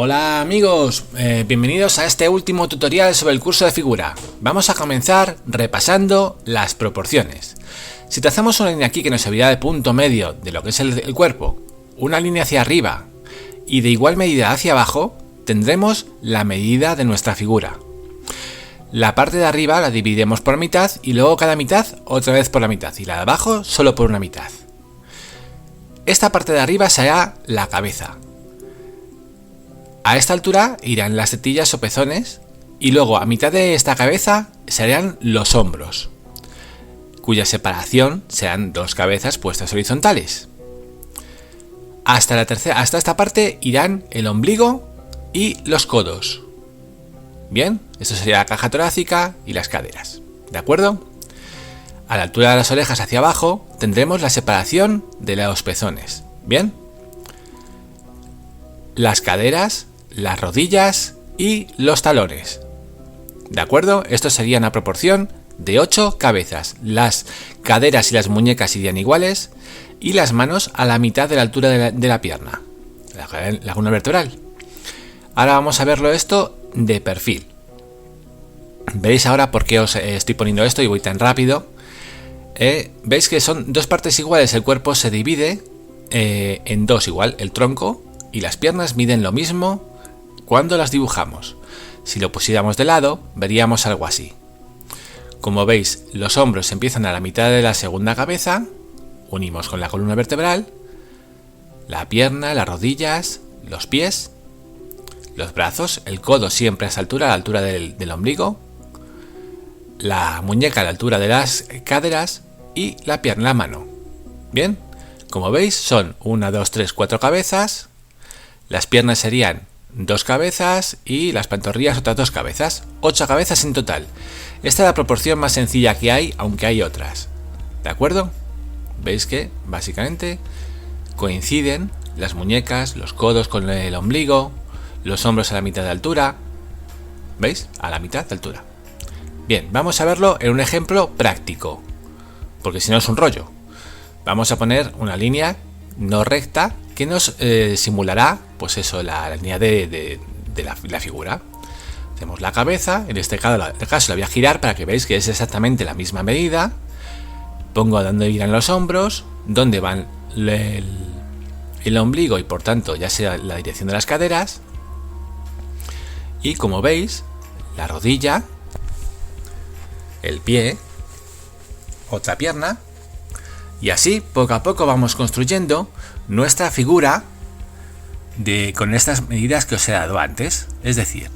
Hola amigos, bienvenidos a este último tutorial sobre el curso de figura. Vamos a comenzar repasando las proporciones. Si trazamos una línea aquí que nos servirá de punto medio de lo que es el cuerpo, una línea hacia arriba y de igual medida hacia abajo, tendremos la medida de nuestra figura. La parte de arriba la dividiremos por mitad y luego cada mitad otra vez por la mitad y la de abajo solo por una mitad. Esta parte de arriba será la cabeza. A esta altura irán las tetillas o pezones y luego a mitad de esta cabeza serán los hombros, cuya separación serán dos cabezas puestas horizontales. Hasta esta parte irán el ombligo y los codos. Bien, esto sería la caja torácica y las caderas, ¿de acuerdo? A la altura de las orejas hacia abajo tendremos la separación de los pezones, ¿bien? Las caderas, las rodillas y los talones, ¿de acuerdo? Esto sería una proporción de 8 cabezas. Las caderas y las muñecas irían iguales y las manos a la mitad de la altura de la pierna, la columna vertebral. Ahora vamos a verlo esto de perfil. Veréis ahora por qué os estoy poniendo esto y voy tan rápido. Veis que son dos partes iguales, el cuerpo se divide en dos igual, el tronco y las piernas miden lo mismo cuando las dibujamos. Si lo pusiéramos de lado, veríamos algo así. Como veis, los hombros empiezan a la mitad de la segunda cabeza, unimos con la columna vertebral, la pierna, las rodillas, los pies, los brazos, el codo siempre a esa altura, a la altura del ombligo, la muñeca a la altura de las caderas y la pierna, la mano. Bien, como veis son 1, 2, 3, 4 cabezas, las piernas serían 2 cabezas y las pantorrillas otras 2 cabezas, 8 cabezas en total. Esta es la proporción más sencilla que hay, aunque hay otras, ¿de acuerdo? Veis que básicamente coinciden las muñecas, los codos con el ombligo, los hombros a la mitad de altura. ¿Veis? A la mitad de altura. Bien, vamos a verlo en un ejemplo práctico, porque si no es un rollo. Vamos a poner una línea no recta que nos simulará, pues eso, la línea de la figura. Tenemos la cabeza, en este caso la voy a girar para que veáis que es exactamente la misma medida. Pongo dónde irán los hombros, dónde van el ombligo y por tanto ya sea la dirección de las caderas. Y como veis, la rodilla, el pie, otra pierna, y así poco a poco vamos construyendo nuestra figura con estas medidas que os he dado antes, es decir,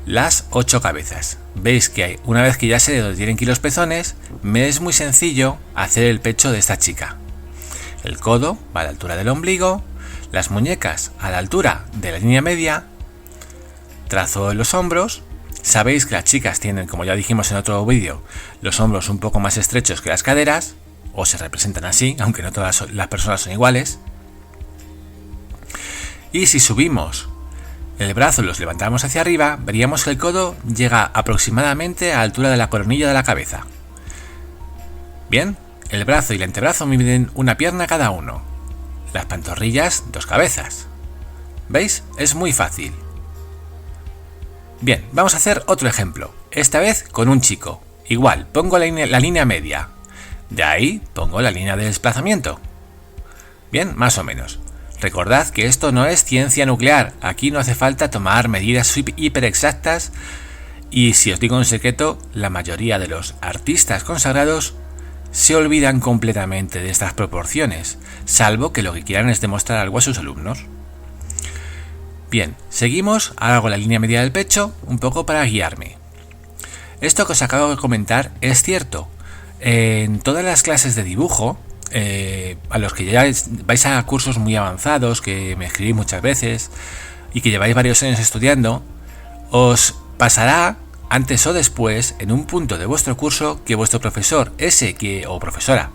las 8 cabezas. Veis que una vez que ya sé de dónde tienen que ir los pezones, me es muy sencillo hacer el pecho de esta chica. El codo va a la altura del ombligo, las muñecas a la altura de la línea media, trazo los hombros. Sabéis que las chicas tienen, como ya dijimos en otro vídeo, los hombros un poco más estrechos que las caderas, o se representan así, aunque no todas las personas son iguales. Y si subimos el brazo y los levantamos hacia arriba, veríamos que el codo llega aproximadamente a la altura de la coronilla de la cabeza. Bien, el brazo y el antebrazo miden una pierna cada uno. Las pantorrillas, 2 cabezas. ¿Veis? Es muy fácil. Bien, vamos a hacer otro ejemplo, esta vez con un chico. Igual, pongo la línea media. De ahí pongo la línea de desplazamiento. Bien, más o menos. Recordad que esto no es ciencia nuclear, aquí no hace falta tomar medidas hiper exactas y si os digo un secreto, la mayoría de los artistas consagrados se olvidan completamente de estas proporciones, salvo que lo que quieran es demostrar algo a sus alumnos. Bien, seguimos, ahora hago la línea media del pecho, un poco para guiarme. Esto que os acabo de comentar es cierto. En todas las clases de dibujo, a los que ya vais a cursos muy avanzados, que me escribís muchas veces y que lleváis varios años estudiando, os pasará antes o después, en un punto de vuestro curso, que vuestro profesor o profesora,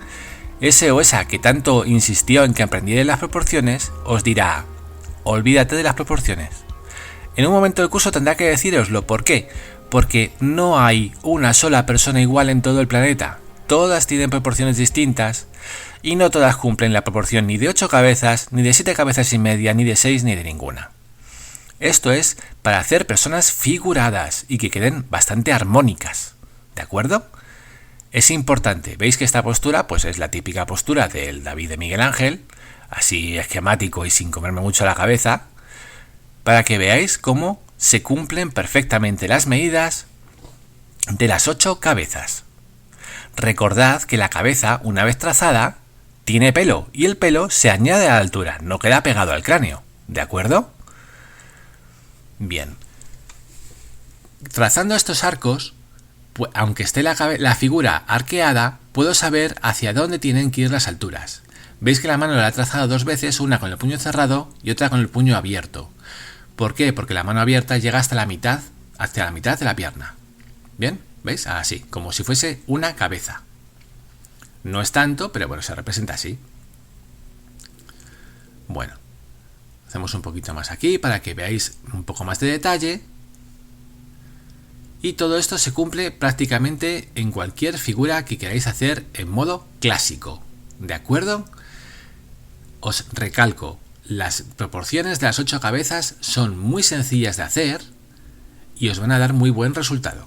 ese o esa que tanto insistió en que aprendierais las proporciones, os dirá: olvídate de las proporciones. En un momento del curso tendrá que decíroslo. ¿Por qué? Porque no hay una sola persona igual en todo el planeta. Todas tienen proporciones distintas y no todas cumplen la proporción ni de 8 cabezas, ni de 7 cabezas y media, ni de 6, ni de ninguna. Esto es para hacer personas figuradas y que queden bastante armónicas, ¿de acuerdo? Es importante, veis que esta postura pues es la típica postura del David de Miguel Ángel, así esquemático y sin comerme mucho la cabeza, para que veáis cómo se cumplen perfectamente las medidas de las 8 cabezas. Recordad que la cabeza, una vez trazada, tiene pelo y el pelo se añade a la altura, no queda pegado al cráneo, ¿de acuerdo? Bien. Trazando estos arcos, pues, aunque esté la figura arqueada, puedo saber hacia dónde tienen que ir las alturas. Veis que la mano la he trazado 2 veces, una con el puño cerrado y otra con el puño abierto. ¿Por qué? Porque la mano abierta llega hasta la mitad de la pierna. ¿Bien? ¿Veis? Así, como si fuese una cabeza. No es tanto, pero bueno, se representa así. Bueno, hacemos un poquito más aquí para que veáis un poco más de detalle. Y todo esto se cumple prácticamente en cualquier figura que queráis hacer en modo clásico. ¿De acuerdo? Os recalco, las proporciones de las 8 cabezas son muy sencillas de hacer y os van a dar muy buen resultado.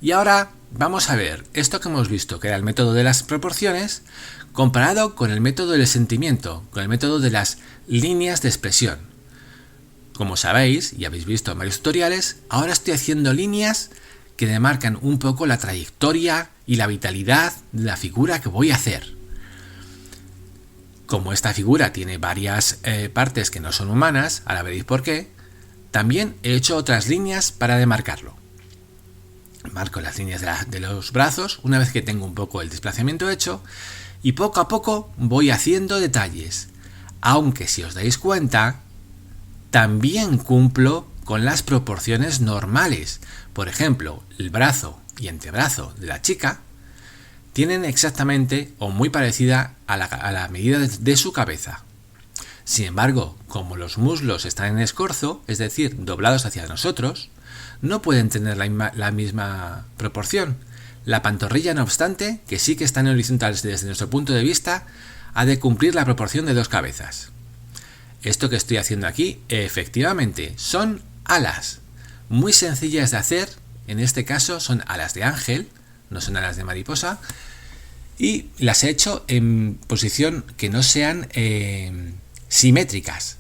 Y ahora vamos a ver esto que hemos visto, que era el método de las proporciones, comparado con el método del sentimiento, con el método de las líneas de expresión. Como sabéis, y habéis visto en varios tutoriales, ahora estoy haciendo líneas que demarcan un poco la trayectoria y la vitalidad de la figura que voy a hacer. Como esta figura tiene varias partes que no son humanas, ahora veréis por qué, también he hecho otras líneas para demarcarlo. Marco las líneas de los brazos una vez que tengo un poco el desplazamiento hecho y poco a poco voy haciendo detalles. Aunque si os dais cuenta, también cumplo con las proporciones normales. Por ejemplo, el brazo y antebrazo de la chica tienen exactamente o muy parecida a la medida de su cabeza. Sin embargo, como los muslos están en escorzo, es decir, doblados hacia nosotros, no pueden tener la misma proporción. La pantorrilla, no obstante, que sí que están horizontales desde nuestro punto de vista, ha de cumplir la proporción de 2 cabezas. Esto que estoy haciendo aquí, efectivamente, son alas. Muy sencillas de hacer, en este caso son alas de ángel, no son alas de mariposa, y las he hecho en posición que no sean simétricas.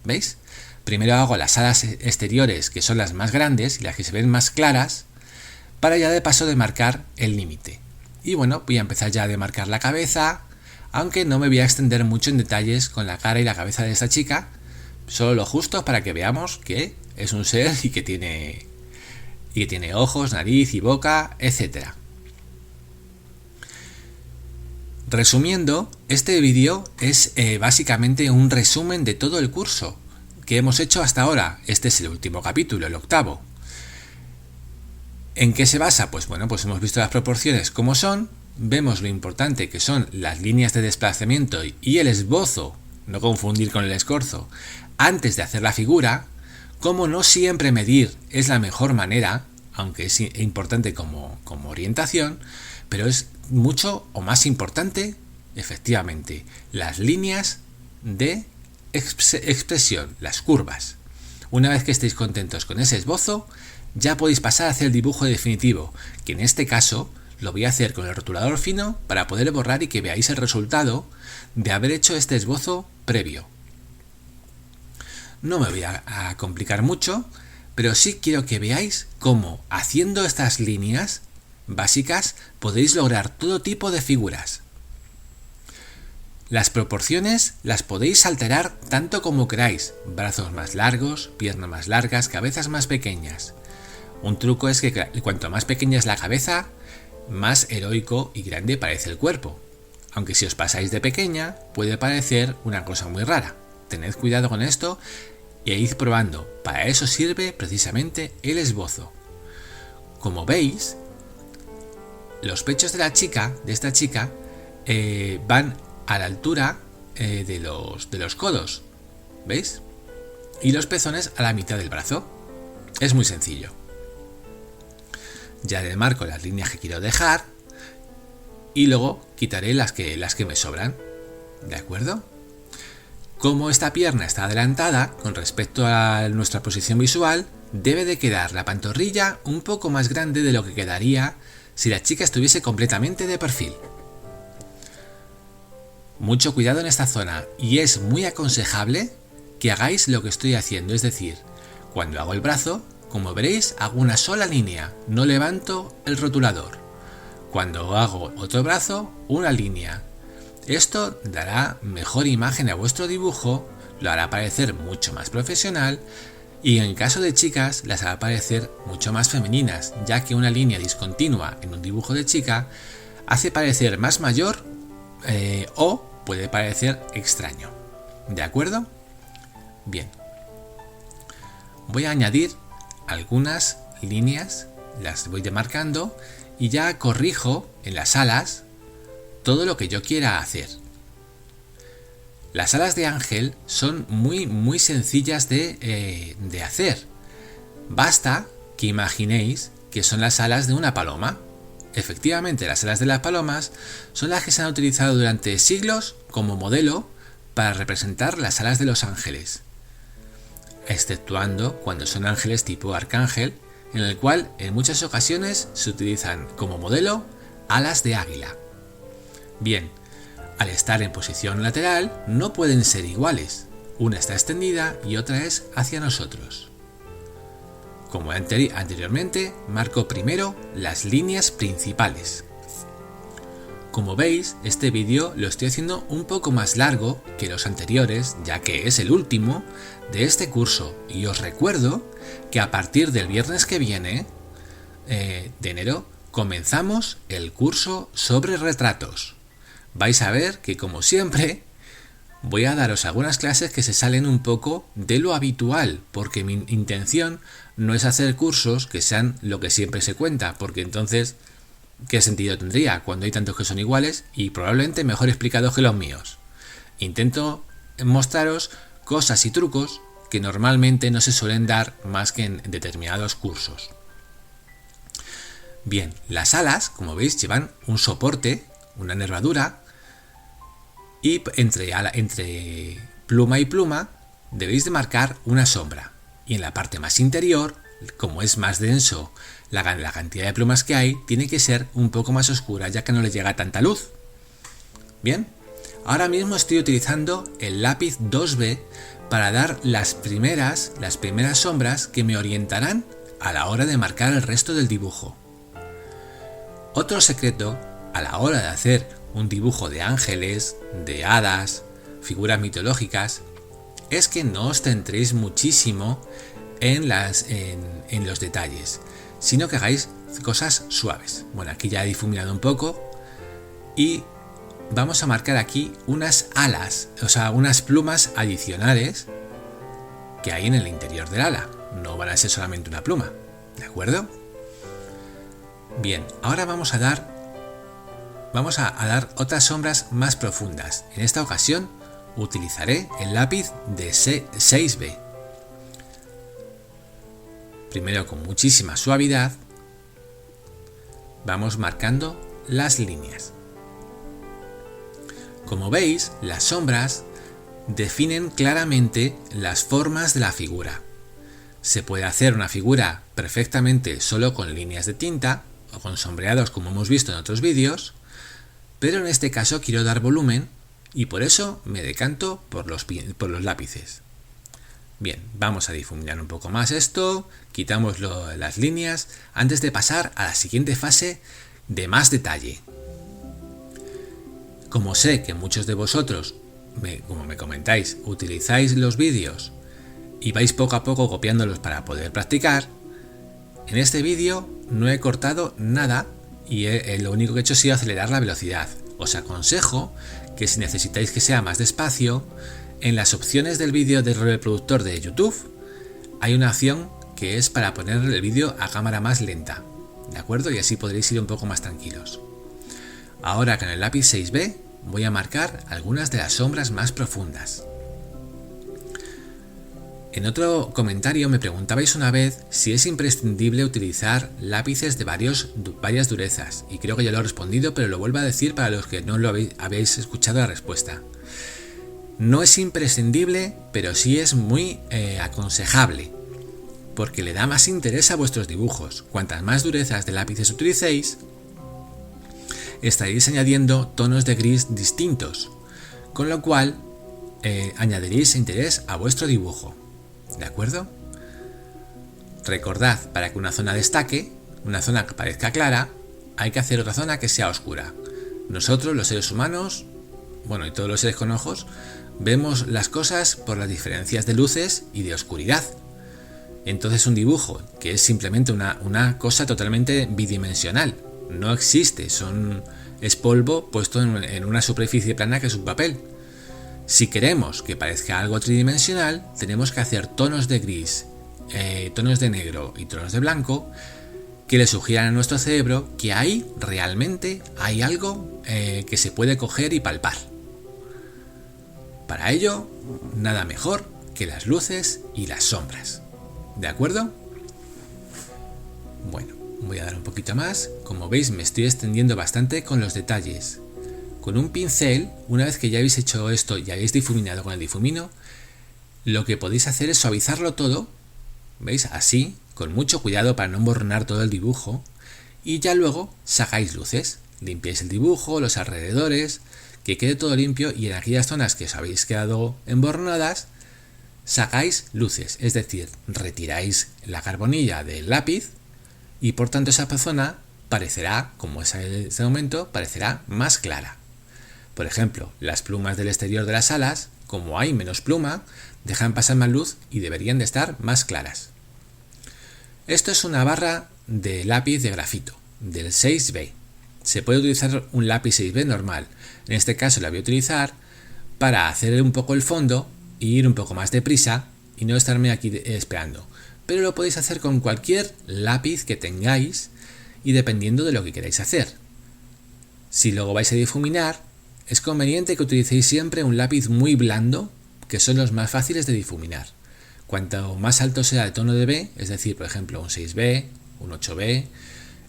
¿Veis? Primero hago las alas exteriores, que son las más grandes y las que se ven más claras, para ya de paso demarcar el límite. Y bueno, voy a empezar ya a demarcar la cabeza, aunque no me voy a extender mucho en detalles con la cara y la cabeza de esta chica, solo lo justo para que veamos que es un ser y que tiene ojos, nariz y boca, etc. Resumiendo, este vídeo es básicamente un resumen de todo el curso que hemos hecho hasta ahora. Este es el último capítulo, el 8º. ¿En qué se basa? Pues bueno, pues hemos visto las proporciones como son, vemos lo importante que son las líneas de desplazamiento y el esbozo, no confundir con el escorzo, antes de hacer la figura, como no siempre medir es la mejor manera, aunque es importante como orientación, pero es mucho o más importante, efectivamente, las líneas de expresión, las curvas. Una vez que estéis contentos con ese esbozo, ya podéis pasar a hacer el dibujo definitivo, que en este caso lo voy a hacer con el rotulador fino para poder borrar y que veáis el resultado de haber hecho este esbozo previo. No me voy a complicar mucho, pero sí quiero que veáis cómo haciendo estas líneas básicas podéis lograr todo tipo de figuras. Las proporciones las podéis alterar tanto como queráis, brazos más largos, piernas más largas, cabezas más pequeñas. Un truco es que cuanto más pequeña es la cabeza, más heroico y grande parece el cuerpo. Aunque si os pasáis de pequeña, puede parecer una cosa muy rara. Tened cuidado con esto y id probando. Para eso sirve precisamente el esbozo. Como veis, los pechos de esta chica, van a la altura de los codos, ¿veis? Y los pezones a la mitad del brazo. Es muy sencillo. Ya demarco las líneas que quiero dejar y luego quitaré las que me sobran, ¿de acuerdo? Como esta pierna está adelantada con respecto a nuestra posición visual, debe de quedar la pantorrilla un poco más grande de lo que quedaría si la chica estuviese completamente de perfil. Mucho cuidado en esta zona y es muy aconsejable que hagáis lo que estoy haciendo, es decir, cuando hago el brazo, como veréis, hago una sola línea, no levanto el rotulador. Cuando hago otro brazo, una línea. Esto dará mejor imagen a vuestro dibujo, lo hará parecer mucho más profesional y en caso de chicas las hará parecer mucho más femeninas, ya que una línea discontinua en un dibujo de chica hace parecer más mayor o puede parecer extraño. ¿De acuerdo? Bien. Voy a añadir algunas líneas, las voy demarcando y ya corrijo en las alas todo lo que yo quiera hacer. Las alas de ángel son muy sencillas de hacer. Basta que imaginéis que son las alas de una paloma. Efectivamente, las alas de las palomas son las que se han utilizado durante siglos como modelo para representar las alas de los ángeles, exceptuando cuando son ángeles tipo arcángel, en el cual en muchas ocasiones se utilizan como modelo alas de águila. Bien, al estar en posición lateral no pueden ser iguales, una está extendida y otra es hacia nosotros. Como anteriormente, marco primero las líneas principales. Como veis, este vídeo lo estoy haciendo un poco más largo que los anteriores, ya que es el último de este curso y os recuerdo que a partir del viernes que viene, de enero, comenzamos el curso sobre retratos. Vais a ver que, como siempre, voy a daros algunas clases que se salen un poco de lo habitual, porque mi intención no es hacer cursos que sean lo que siempre se cuenta, porque entonces, ¿qué sentido tendría cuando hay tantos que son iguales y probablemente mejor explicados que los míos? Intento mostraros cosas y trucos que normalmente no se suelen dar más que en determinados cursos. Bien, las alas, como veis, llevan un soporte, una nervadura, y entre pluma y pluma debéis de marcar una sombra. Y en la parte más interior, como es más denso la cantidad de plumas que hay, tiene que ser un poco más oscura, ya que no le llega tanta luz. Bien, ahora mismo estoy utilizando el lápiz 2B para dar las primeras sombras que me orientarán a la hora de marcar el resto del dibujo. Otro secreto a la hora de hacer un dibujo de ángeles, de hadas, figuras mitológicas, es que no os centréis muchísimo en los detalles, sino que hagáis cosas suaves. Bueno, aquí ya he difuminado un poco y vamos a marcar aquí unas alas, o sea, unas plumas adicionales que hay en el interior del ala. No van a ser solamente una pluma, ¿de acuerdo? Bien, ahora vamos a dar otras sombras más profundas. En esta ocasión utilizaré el lápiz de 6B. Primero, con muchísima suavidad, vamos marcando las líneas. Como veis, las sombras definen claramente las formas de la figura. Se puede hacer una figura perfectamente solo con líneas de tinta o con sombreados, como hemos visto en otros vídeos, pero en este caso quiero dar volumen y por eso me decanto por los lápices. Bien, vamos a difuminar un poco más esto, quitamos las líneas antes de pasar a la siguiente fase de más detalle. Como sé que muchos de vosotros, como me comentáis, utilizáis los vídeos y vais poco a poco copiándolos para poder practicar, en este vídeo no he cortado nada y lo único que he hecho ha sido acelerar la velocidad. Os aconsejo que si necesitáis que sea más despacio, en las opciones del vídeo del reproductor de YouTube hay una opción que es para poner el vídeo a cámara más lenta, ¿de acuerdo? Y así podréis ir un poco más tranquilos. Ahora con el lápiz 6B voy a marcar algunas de las sombras más profundas. En otro comentario me preguntabais una vez si es imprescindible utilizar lápices de varias durezas, y creo que ya lo he respondido, pero lo vuelvo a decir para los que no lo habéis escuchado la respuesta. No es imprescindible, pero sí es muy aconsejable, porque le da más interés a vuestros dibujos. Cuantas más durezas de lápices utilicéis, estaréis añadiendo tonos de gris distintos, con lo cual añadiréis interés a vuestro dibujo. ¿De acuerdo? Recordad, para que una zona destaque, una zona que parezca clara, hay que hacer otra zona que sea oscura. Nosotros, los seres humanos, y todos los seres con ojos, vemos las cosas por las diferencias de luces y de oscuridad. Entonces un dibujo, que es simplemente una cosa totalmente bidimensional, no existe, es polvo puesto en una superficie plana que es un papel. Si queremos que parezca algo tridimensional, tenemos que hacer tonos de gris, tonos de negro y tonos de blanco que le sugieran a nuestro cerebro que ahí realmente hay algo que se puede coger y palpar. Para ello, nada mejor que las luces y las sombras. ¿De acuerdo? Bueno, voy a dar un poquito más. Como veis, me estoy extendiendo bastante con los detalles. Con un pincel, una vez que ya habéis hecho esto y habéis difuminado con el difumino, lo que podéis hacer es suavizarlo todo, ¿veis? Así, con mucho cuidado para no emborronar todo el dibujo, y ya luego sacáis luces, limpiáis el dibujo, los alrededores, que quede todo limpio, y en aquellas zonas que os habéis quedado emborronadas, sacáis luces, es decir, retiráis la carbonilla del lápiz y por tanto esa zona parecerá, como es en este momento, parecerá más clara. Por ejemplo, las plumas del exterior de las alas, como hay menos pluma, dejan pasar más luz y deberían de estar más claras. Esto es una barra de lápiz de grafito, del 6B. Se puede utilizar un lápiz 6B normal. En este caso la voy a utilizar para hacer un poco el fondo y ir un poco más deprisa y no estarme aquí esperando. Pero lo podéis hacer con cualquier lápiz que tengáis y dependiendo de lo que queráis hacer. Si luego vais a difuminar, es conveniente que utilicéis siempre un lápiz muy blando, que son los más fáciles de difuminar. Cuanto más alto sea el tono de B, es decir, por ejemplo un 6B, un 8B,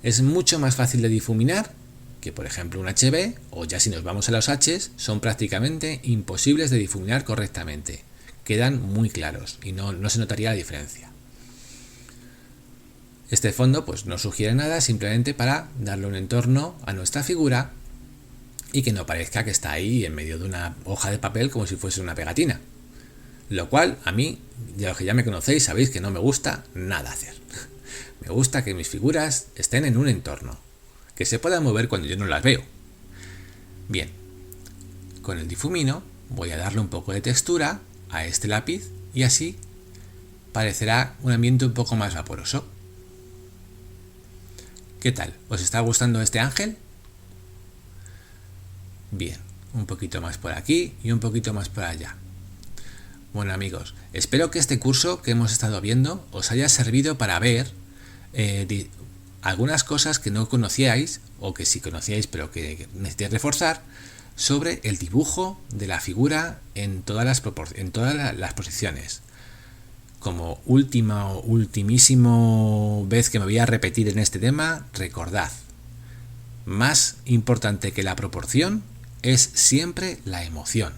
es mucho más fácil de difuminar que por ejemplo un HB, o ya si nos vamos a los Hs, son prácticamente imposibles de difuminar correctamente. Quedan muy claros y no se notaría la diferencia. Este fondo pues no sugiere nada, simplemente para darle un entorno a nuestra figura y que no parezca que está ahí en medio de una hoja de papel como si fuese una pegatina. Lo cual a mí, ya los que ya me conocéis, sabéis que no me gusta nada hacer. Me gusta que mis figuras estén en un entorno, que se puedan mover cuando yo no las veo. Bien, con el difumino voy a darle un poco de textura a este lápiz y así parecerá un ambiente un poco más vaporoso. ¿Qué tal? ¿Os está gustando este ángel? Bien, un poquito más por aquí y un poquito más por allá. Bueno amigos, espero que este curso que hemos estado viendo os haya servido para ver algunas cosas que no conocíais o que sí conocíais pero que necesitáis reforzar sobre el dibujo de la figura en todas las posiciones. Como ultimísimo vez que me voy a repetir en este tema, recordad, más importante que la proporción es siempre la emoción.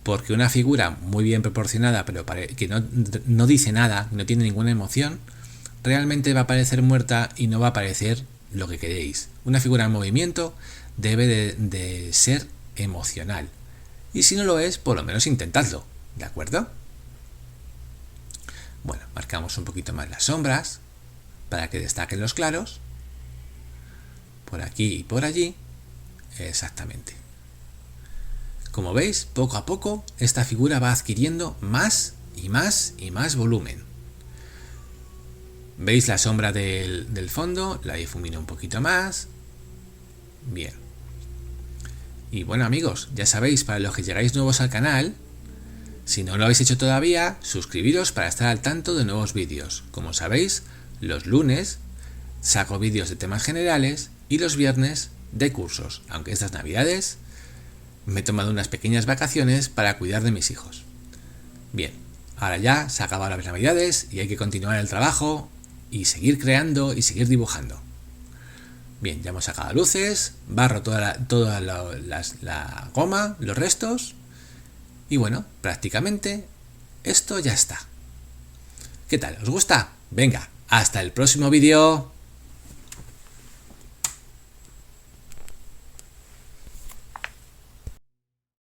Porque una figura muy bien proporcionada pero que no dice nada, no tiene ninguna emoción, realmente va a parecer muerta y no va a parecer lo que queréis. Una figura en movimiento debe de ser emocional. Y si no lo es, por lo menos intentadlo, ¿de acuerdo? Bueno, marcamos un poquito más las sombras para que destaquen los claros. Por aquí y por allí. Exactamente. Como veis, poco a poco esta figura va adquiriendo más y más y más volumen. ¿Veis la sombra del fondo? La difumino un poquito más. Bien. Y bueno amigos, ya sabéis, para los que llegáis nuevos al canal, si no lo habéis hecho todavía, suscribiros para estar al tanto de nuevos vídeos. Como sabéis, los lunes saco vídeos de temas generales y los viernes de cursos, aunque estas navidades me he tomado unas pequeñas vacaciones para cuidar de mis hijos. Bien, ahora ya se acaban las navidades y hay que continuar el trabajo y seguir creando y seguir dibujando. Bien, ya hemos sacado luces, barro toda la goma, los restos Y bueno, prácticamente esto ya está. ¿Qué tal? ¿Os gusta? Venga, hasta el próximo vídeo.